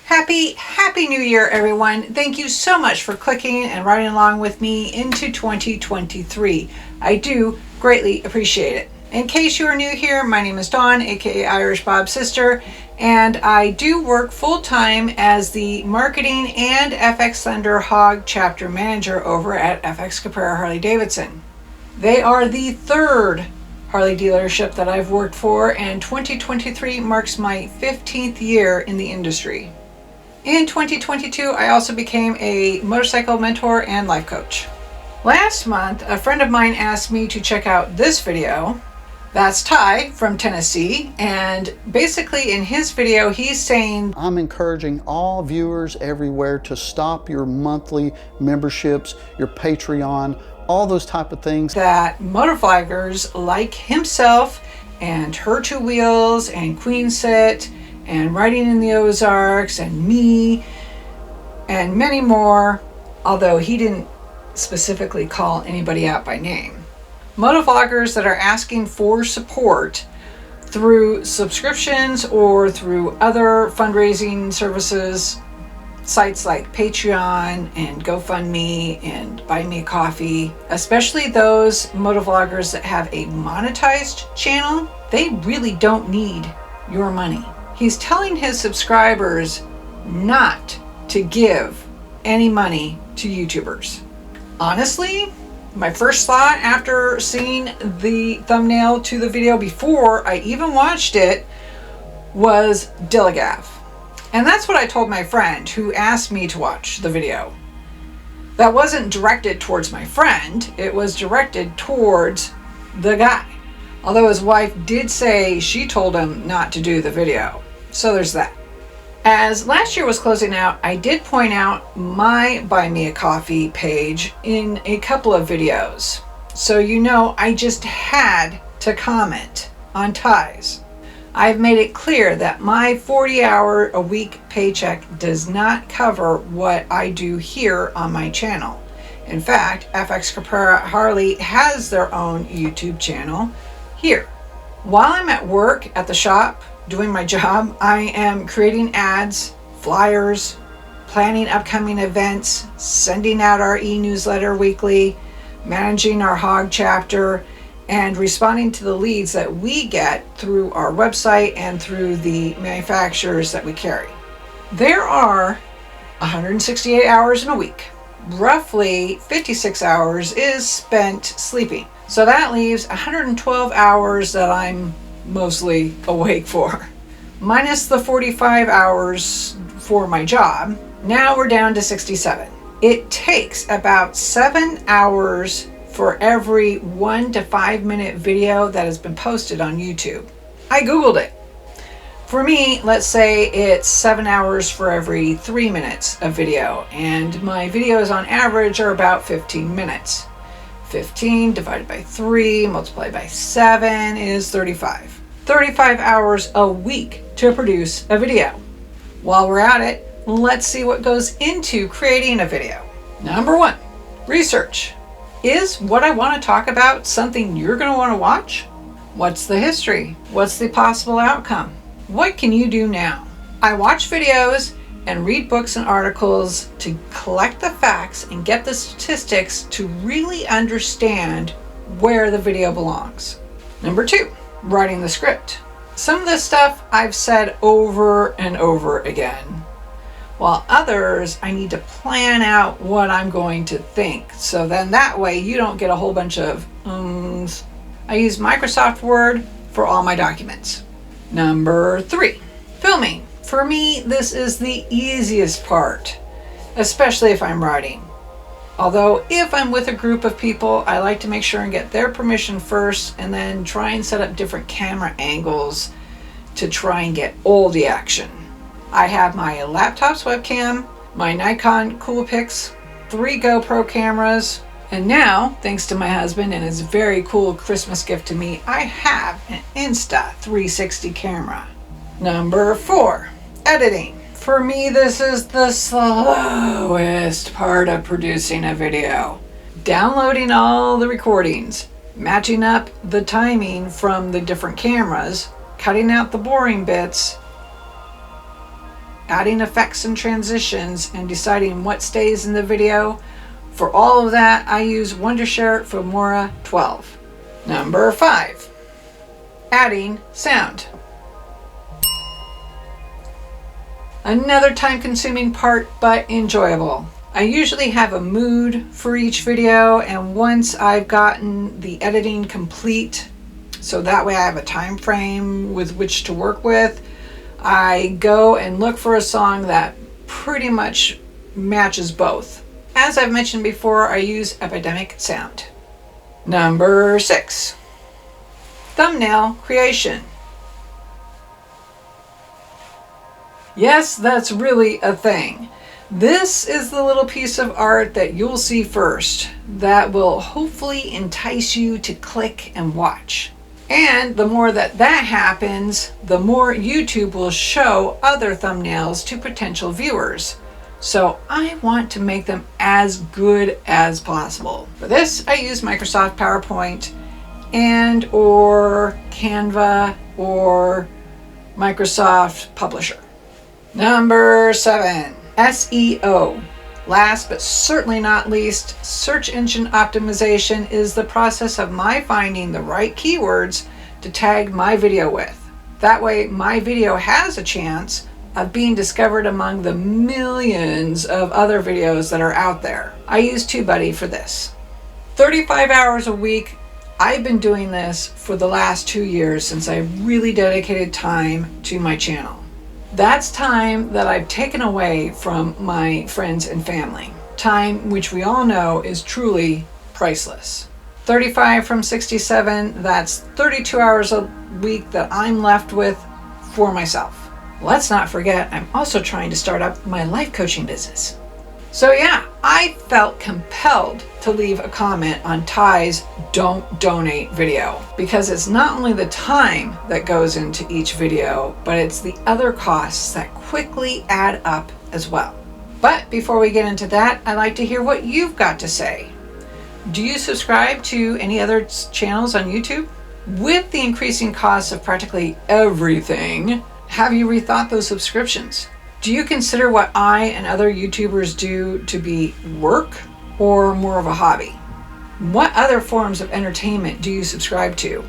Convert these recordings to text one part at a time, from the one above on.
Happy New Year, everyone. Thank you so much for clicking and riding along with me into 2023. I do greatly appreciate it. In case you are new here, my name is Dawn, aka Irish Bob's sister, and I do work full-time as the marketing and FX Thunder H.O.G chapter manager over at FX Caprara Harley-Davidson. They are the third Harley dealership that I've worked for, and 2023 marks my 15th year in the industry. In 2022, I also became a motorcycle mentor and life coach. Last month, a friend of mine asked me to check out this video. That's Ty from Tennessee, and basically in his video, he's saying, I'm encouraging all viewers everywhere to stop your monthly memberships, your Patreon, all those type of things. That motovloggers like himself and Her Two Wheels and Queen Sit and Riding in the Ozarks and me and many more, although he didn't specifically call anybody out by name. Motovloggers that are asking for support through subscriptions or through other fundraising services, sites like Patreon and GoFundMe and Buy Me a Coffee, especially those motovloggers that have a monetized channel, they really don't need your money. He's telling his subscribers not to give any money to YouTubers. Honestly, my first thought after seeing the thumbnail to the video before I even watched it was Dilligaff. And that's what I told my friend who asked me to watch the video. That wasn't directed towards my friend, it was directed towards the guy. Although his wife did say she told him not to do the video. So there's that. As last year was closing out, I did point out my Buy Me a Coffee page in a couple of videos. So you know I just had to comment on Ty's. I've made it clear that my 40-hour-a-week paycheck does not cover what I do here on my channel. In fact, FX Caprara Harley has their own YouTube channel here. While I'm at work at the shop doing my job, I am creating ads, flyers, planning upcoming events, sending out our e-newsletter weekly, managing our H.O.G chapter, and responding to the leads that we get through our website and through the manufacturers that we carry. There are 168 hours in a week. Roughly 56 hours is spent sleeping. So that leaves 112 hours that I'm mostly awake for. Minus the 45 hours for my job, now we're down to 67. It takes about 7 hours for every 1 to 5 minute video that has been posted on YouTube. I Googled it. For me, let's say it's 7 hours for every 3 minutes of video, and my videos on average are about 15 minutes. 15 divided by 3 multiplied by 7 is 35. 35 hours a week to produce a video. While we're at it, let's see what goes into creating a video. Number 1, research. Is what I want to talk about something you're going to want to watch? What's the history? What's the possible outcome? What can you do now? I watch videos and read books and articles to collect the facts and get the statistics to really understand where the video belongs. Number 2, writing the script. Some of this stuff I've said over and over again, while others I need to plan out what I'm going to think. So then that way you don't get a whole bunch of ums. I use Microsoft Word for all my documents. Number 3, filming. For me, this is the easiest part, especially if I'm writing. Although if I'm with a group of people, I like to make sure and get their permission first and then try and set up different camera angles to try and get all the action. I have my laptop's webcam, my Nikon Coolpix, 3 GoPro cameras, and now, thanks to my husband and his very cool Christmas gift to me, I have an Insta360 camera. Number 4, editing. For me, this is the slowest part of producing a video. Downloading all the recordings, matching up the timing from the different cameras, cutting out the boring bits, adding effects and transitions, and deciding what stays in the video. For all of that, I use Wondershare Filmora 12. Number 5, adding sound. Another time-consuming part, but enjoyable. I usually have a mood for each video, and once I've gotten the editing complete, so that way I have a time frame with which to work with, I go and look for a song that pretty much matches both. As I've mentioned before, I use Epidemic Sound. Number 6, thumbnail creation. Yes, that's really a thing. This is the little piece of art that you'll see first that will hopefully entice you to click and watch. And the more that happens, the more YouTube will show other thumbnails to potential viewers. So I want to make them as good as possible. For this, I use Microsoft PowerPoint and or Canva or Microsoft Publisher. Number 7, SEO. Last but certainly not least, search engine optimization is the process of my finding the right keywords to tag my video with. That way my video has a chance of being discovered among the millions of other videos that are out there. I use TubeBuddy for this. 35 hours a week. I've been doing this for the last 2 years since I really dedicated time to my channel. That's time that I've taken away from my friends and family. Time which we all know is truly priceless. 35 from 67, that's 32 hours a week that I'm left with for myself. Let's not forget, I'm also trying to start up my life coaching business. So yeah, I felt compelled to leave a comment on Ty's Don't Donate video, because it's not only the time that goes into each video, but it's the other costs that quickly add up as well. But before we get into that, I'd like to hear what you've got to say. Do you subscribe to any other channels on YouTube? With the increasing costs of practically everything, have you rethought those subscriptions? Do you consider what I and other YouTubers do to be work or more of a hobby? What other forms of entertainment do you subscribe to?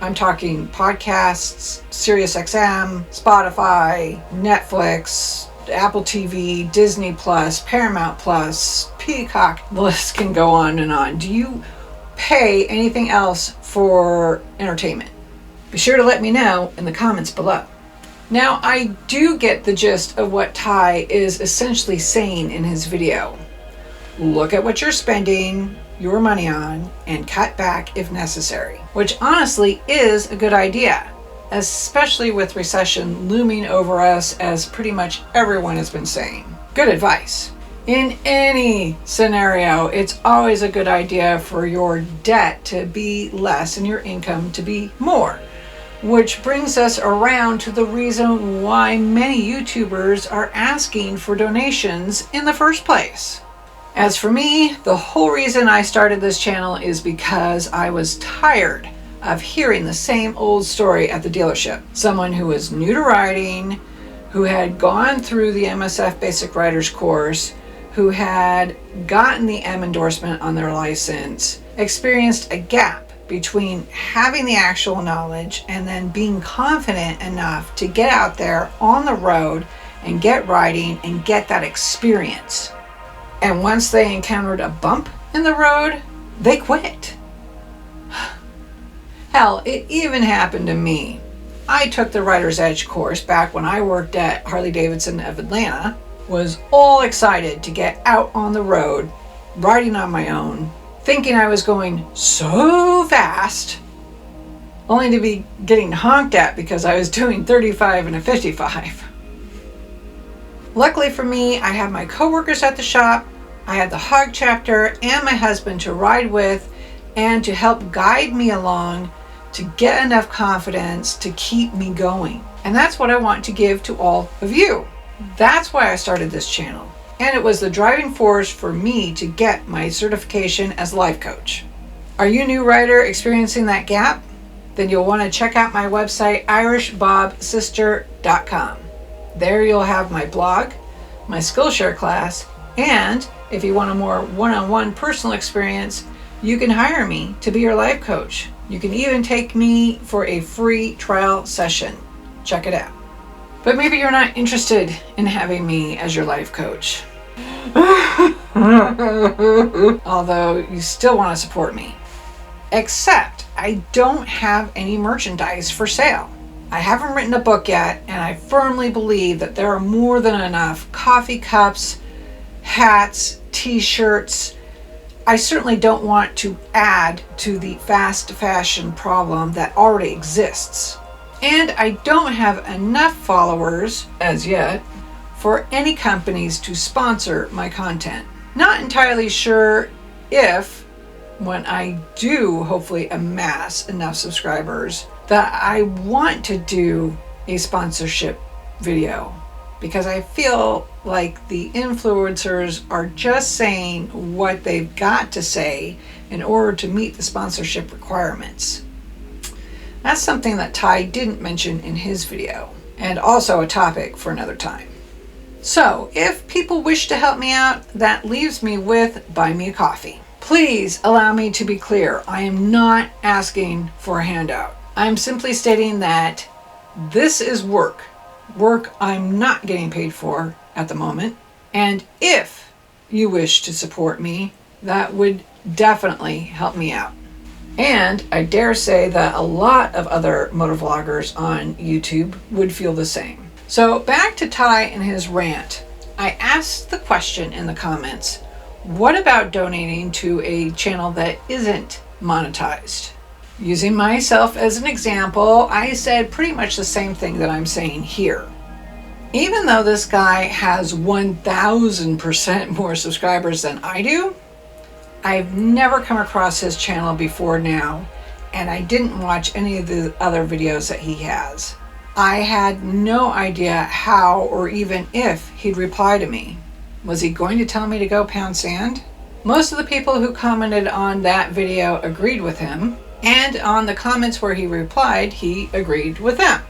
I'm talking podcasts, SiriusXM, Spotify, Netflix, Apple TV, Disney Plus, Paramount Plus, Peacock. The list can go on and on. Do you pay anything else for entertainment? Be sure to let me know in the comments below. Now, I do get the gist of what Ty is essentially saying in his video. Look at what you're spending your money on and cut back if necessary, which honestly is a good idea, especially with recession looming over us, as pretty much everyone has been saying. Good advice. In any scenario, it's always a good idea for your debt to be less and your income to be more. Which brings us around to the reason why many YouTubers are asking for donations in the first place. As for me, the whole reason I started this channel is because I was tired of hearing the same old story at the dealership. Someone who was new to riding, who had gone through the MSF Basic Riders course, who had gotten the M endorsement on their license, experienced a gap between having the actual knowledge and then being confident enough to get out there on the road and get riding and get that experience. And once they encountered a bump in the road, they quit. Hell, it even happened to me. I took the Rider's Edge course back when I worked at Harley-Davidson of Atlanta, was all excited to get out on the road, riding on my own, thinking I was going so fast, only to be getting honked at because I was doing 35 and a 55. Luckily for me, I had my coworkers at the shop, I had the H.O.G chapter and my husband to ride with and to help guide me along to get enough confidence to keep me going. And that's what I want to give to all of you. That's why I started this channel. And it was the driving force for me to get my certification as a life coach. Are you a new rider experiencing that gap? Then you'll want to check out my website, irishbobsister.com. There you'll have my blog, my Skillshare class, and if you want a more one-on-one personal experience, you can hire me to be your life coach. You can even take me for a free trial session. Check it out. But maybe you're not interested in having me as your life coach. Although you still want to support me. Except I don't have any merchandise for sale. I haven't written a book yet, and I firmly believe that there are more than enough coffee cups, hats, t-shirts. I certainly don't want to add to the fast fashion problem that already exists. And I don't have enough followers, as yet, for any companies to sponsor my content. Not entirely sure if, when I do hopefully amass enough subscribers, that I want to do a sponsorship video, because I feel like the influencers are just saying what they've got to say in order to meet the sponsorship requirements. That's something that Ty didn't mention in his video, and also a topic for another time. So if people wish to help me out, that leaves me with Buy Me a Coffee. Please allow me to be clear. I am not asking for a handout. I'm simply stating that this is work I'm not getting paid for at the moment. And if you wish to support me, that would definitely help me out. And I dare say that a lot of other motovloggers on YouTube would feel the same. So back to Ty and his rant. I asked the question in the comments, what about donating to a channel that isn't monetized? Using myself as an example, I said pretty much the same thing that I'm saying here. Even though this guy has 1,000% more subscribers than I do, I've never come across his channel before now, and I didn't watch any of the other videos that he has. I had no idea how or even if he'd reply to me. Was he going to tell me to go pound sand? Most of the people who commented on that video agreed with him, and on the comments where he replied, he agreed with them.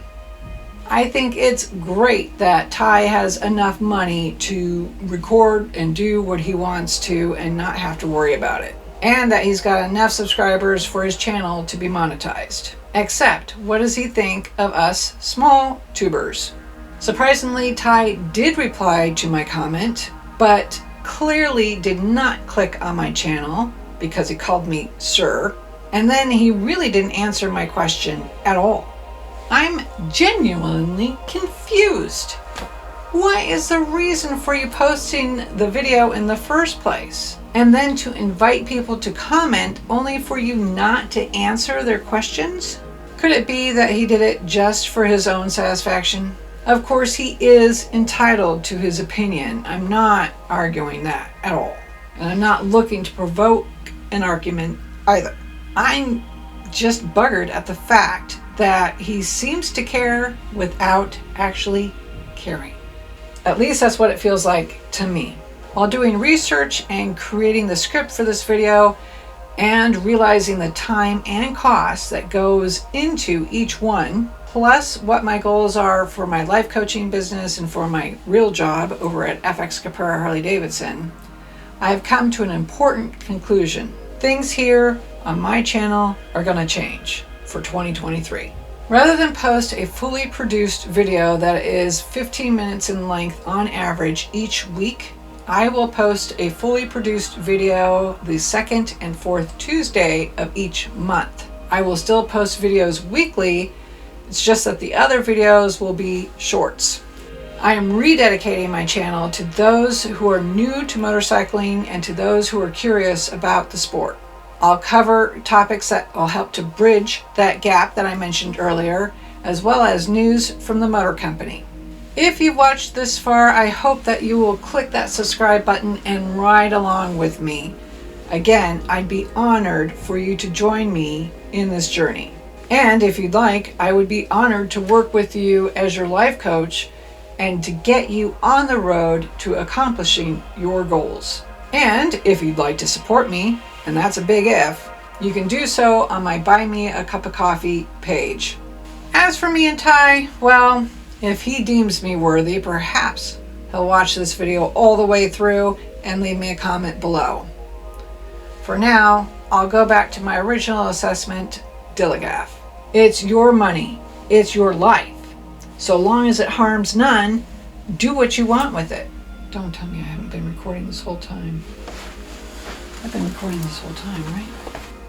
I think it's great that Ty has enough money to record and do what he wants to and not have to worry about it. And that he's got enough subscribers for his channel to be monetized. Except, what does he think of us small tubers? Surprisingly, Ty did reply to my comment, but clearly did not click on my channel because he called me sir. And then he really didn't answer my question at all. I'm genuinely confused. What is the reason for you posting the video in the first place? And then to invite people to comment only for you not to answer their questions? Could it be that he did it just for his own satisfaction? Of course, he is entitled to his opinion. I'm not arguing that at all. And I'm not looking to provoke an argument either. I'm just buggered at the fact that he seems to care without actually caring. At least that's what it feels like to me. While doing research and creating the script for this video and realizing the time and cost that goes into each one, plus what my goals are for my life coaching business and for my real job over at FX Caprara Harley-Davidson, I've come to an important conclusion. Things here on my channel are going to change for 2023. Rather than post a fully produced video that is 15 minutes in length on average each week, I will post a fully produced video the second and fourth Tuesday of each month. I will still post videos weekly, it's just that the other videos will be shorts. I am rededicating my channel to those who are new to motorcycling and to those who are curious about the sport. I'll cover topics that will help to bridge that gap that I mentioned earlier, as well as news from the motor company. If you've watched this far, I hope that you will click that subscribe button and ride along with me. Again, I'd be honored for you to join me in this journey. And if you'd like, I would be honored to work with you as your life coach and to get you on the road to accomplishing your goals. And if you'd like to support me, and that's a big if, you can do so on my Buy Me a Cup of Coffee page. As for me and Ty, well, If he deems me worthy, perhaps he'll watch this video all the way through and leave me a comment below. For now, I'll go back to my original assessment, Dilligaff. It's your money. It's your life. So long as it harms none, do what you want with it. Don't tell me I haven't been recording this whole time. I've been recording this whole time, right?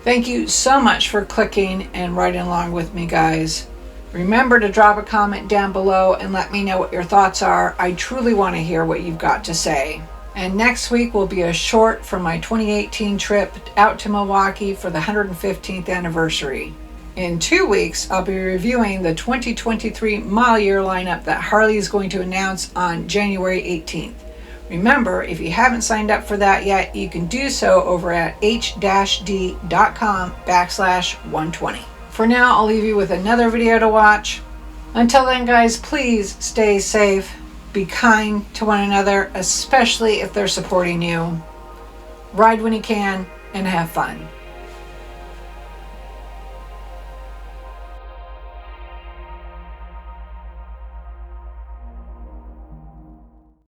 Thank you so much for clicking and riding along with me, guys. Remember to drop a comment down below and let me know what your thoughts are. I truly want to hear what you've got to say. And next week will be a short from my 2018 trip out to Milwaukee for the 115th anniversary. In 2 weeks, I'll be reviewing the 2023 model year lineup that Harley is going to announce on January 18th. Remember, if you haven't signed up for that yet, you can do so over at h-d.com/120. For now, I'll leave you with another video to watch. Until then, guys, please stay safe. Be kind to one another, especially if they're supporting you. Ride when you can and have fun.